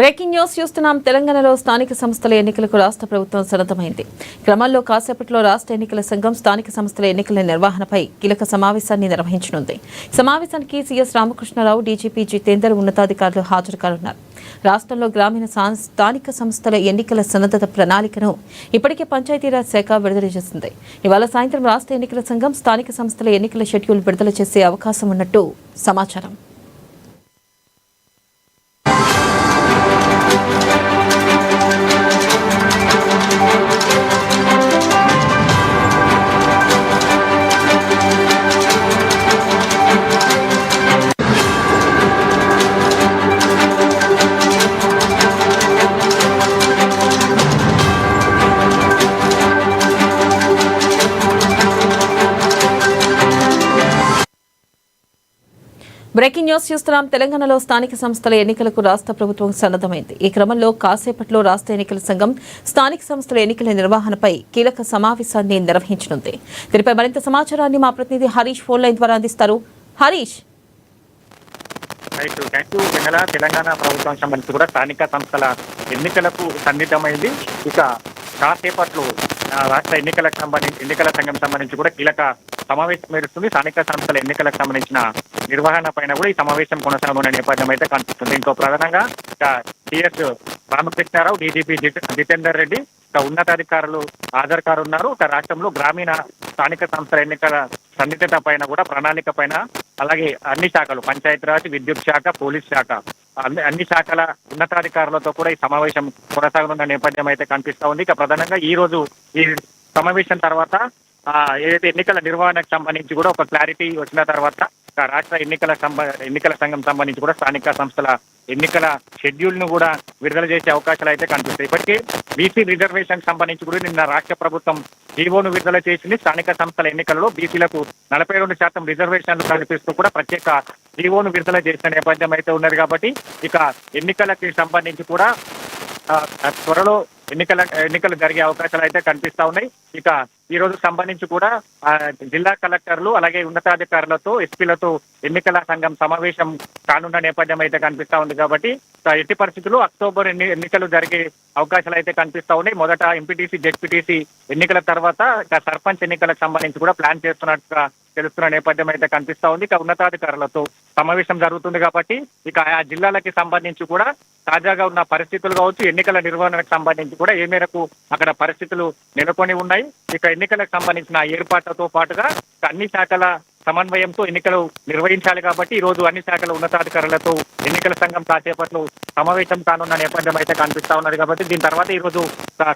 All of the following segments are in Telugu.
బ్రేకింగ్ న్యూస్ చూస్తున్నాం. తెలంగాణలో స్థానిక సంస్థల ఎన్నికలకు రాష్ట్ర ప్రభుత్వం సన్నద్ధమైంది. క్రమంలో కాసేపట్లో రాష్ట్ర ఎన్నికల సంఘం స్థానిక సంస్థల ఎన్నికల నిర్వహణపై కీలక సమావేశాన్ని నిర్వహించనుంది. సమావేశానికి సీఎస్ రామకృష్ణారావు, డీజీపీ జితేందర్ ఉన్నతాధికారులు హాజరు కానున్నారు. రాష్ట్రంలో గ్రామీణ స్థానిక సంస్థల ఎన్నికల సన్నద్ధత ప్రణాళికను ఇప్పటికే పంచాయతీరాజ్ శాఖ విడుదల చేసింది. ఇవాళ సాయంత్రం రాష్ట్ర ఎన్నికల సంఘం స్థానిక సంస్థల ఎన్నికల షెడ్యూల్ విడుదల చేసే అవకాశం ఉన్నట్టు సమాచారం. బ్రేకింగ్ న్యూస్ చూస్తున్నాం. తెలంగాణలో స్థానిక సంస్థల ఎన్నికలకు రాష్ట్ర ప్రభుత్వం సన్నద్ధమైంది. ఈ క్రమంలో కాసేపట్లో రాష్ట్ర ఎన్నికల సంఘం స్థానిక సంస్థల ఎన్నికల నిర్వహణపై కీలక సమావేశాన్ని నిర్వహించనుంది. దీనిపై మరింత సమాచారాన్ని మా ప్రతినిధి హరీష్ ఫోన్ లైన్ ద్వారా అందిస్తారు. హరీష్, తెలంగాణ ప్రభుత్వం సంబంధించి కూడా స్థానిక సంస్థల ఎన్నికలకు సన్నిద్ధమైంది. ఇక కాసేపట్లో రాష్ట్ర ఎన్నికల సంఘం సంబంధించి కూడా కీలక సమావేశం మెరుస్తుంది. స్థానిక సంస్థల ఎన్నికలకు సంబంధించిన నిర్వహణ పైన కూడా ఈ సమావేశం కొనసాగుతున్న నేపథ్యం అయితే కనిపిస్తుంది. ఇంకో ప్రధానంగా సిఎస్ రామకృష్ణారావు, డీజీపీ జితేందర్ రెడ్డి, ఉన్నతాధికారులు హాజరు కానున్నారు. రాష్ట్రంలో గ్రామీణ స్థానిక సంస్థల ఎన్నికల సన్నిహిత పైన కూడా ప్రణాళిక పైన, అలాగే అన్ని శాఖలు పంచాయతీరాజ్, విద్యుత్ శాఖ, పోలీస్ శాఖ, అన్ని శాఖల ఉన్నతాధికారులతో కూడా ఈ సమావేశం కొనసాగనున్న నేపథ్యం అయితే కనిపిస్తా ఉంది. ఇక ప్రధానంగా ఈ రోజు ఈ సమావేశం తర్వాత ఏదైతే ఎన్నికల నిర్వహణకు సంబంధించి కూడా ఒక క్లారిటీ వచ్చిన తర్వాత రాష్ట్ర ఎన్నికల సంఘం సంబంధించి కూడా స్థానిక సంస్థల ఎన్నికల షెడ్యూల్ ను కూడా విడుదల చేసే అవకాశాలు అయితే కనిపిస్తాయి. ఇప్పటికే బీసీ రిజర్వేషన్ సంబంధించి కూడా నిన్న రాష్ట్ర ప్రభుత్వం జీవోను విడుదల చేసింది. స్థానిక సంస్థల ఎన్నికలలో బీసీలకు 42% రిజర్వేషన్లు కల్పిస్తూ కూడా ప్రత్యేక జీవోను విడుదల చేసిన నేపథ్యం అయితే ఉన్నది. కాబట్టి ఇక ఎన్నికలకి సంబంధించి కూడా త్వరలో ఎన్నికలు జరిగే అవకాశాలు అయితే కనిపిస్తా ఉన్నాయి. ఇక ఈ రోజు సంబంధించి కూడా జిల్లా కలెక్టర్లు, అలాగే ఉన్నతాధికారులతో, ఎస్పీలతో ఎన్నికల సంఘం సమావేశం కానున్న నేపథ్యం అయితే కనిపిస్తా ఉంది. కాబట్టి ఎట్టి పరిస్థితుల్లో అక్టోబర్ ఎన్నికలు జరిగే అవకాశాలు అయితే కనిపిస్తా ఉన్నాయి. మొదట ఎంపీటీసీ, జెడ్పీటీసీ ఎన్నికల తర్వాత సర్పంచ్ ఎన్నికలకు సంబంధించి కూడా ప్లాన్ చేస్తున్నట్టుగా తెలుస్తున్న నేపథ్యం అయితే కనిపిస్తా ఉంది. ఇక ఉన్నతాధికారులతో సమావేశం జరుగుతుంది. కాబట్టి ఇక ఆ జిల్లాలకి సంబంధించి కూడా తాజాగా ఉన్న పరిస్థితులు కావచ్చు, ఎన్నికల నిర్వహణకు సంబంధించి కూడా ఏ మేరకు అక్కడ పరిస్థితులు నెలకొని ఉన్నాయి, ఇక ఎన్నికలకు సంబంధించిన ఏర్పాట్లతో పాటుగా అన్ని శాఖల సమన్వయంతో ఎన్నికలు నిర్వహించాలి. కాబట్టి ఈ రోజు అన్ని శాఖల ఉన్నతాధికారులతో ఎన్నికల సంఘం కాసేపట్లో సమావేశం కానున్న నేపథ్యం అయితే కనిపిస్తా ఉన్నది. కాబట్టి దీని తర్వాత ఈ రోజు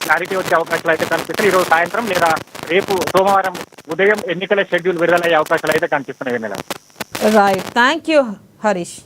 క్లారిటీ వచ్చే అవకాశాలు అయితే కనిపిస్తాయి. ఈ రోజు సాయంత్రం లేదా రేపు సోమవారం ఉదయం ఎన్నికల షెడ్యూల్ విడుదలయ్యే అవకాశాలు అయితే కనిపిస్తున్నాయి. Right, thank you Harish.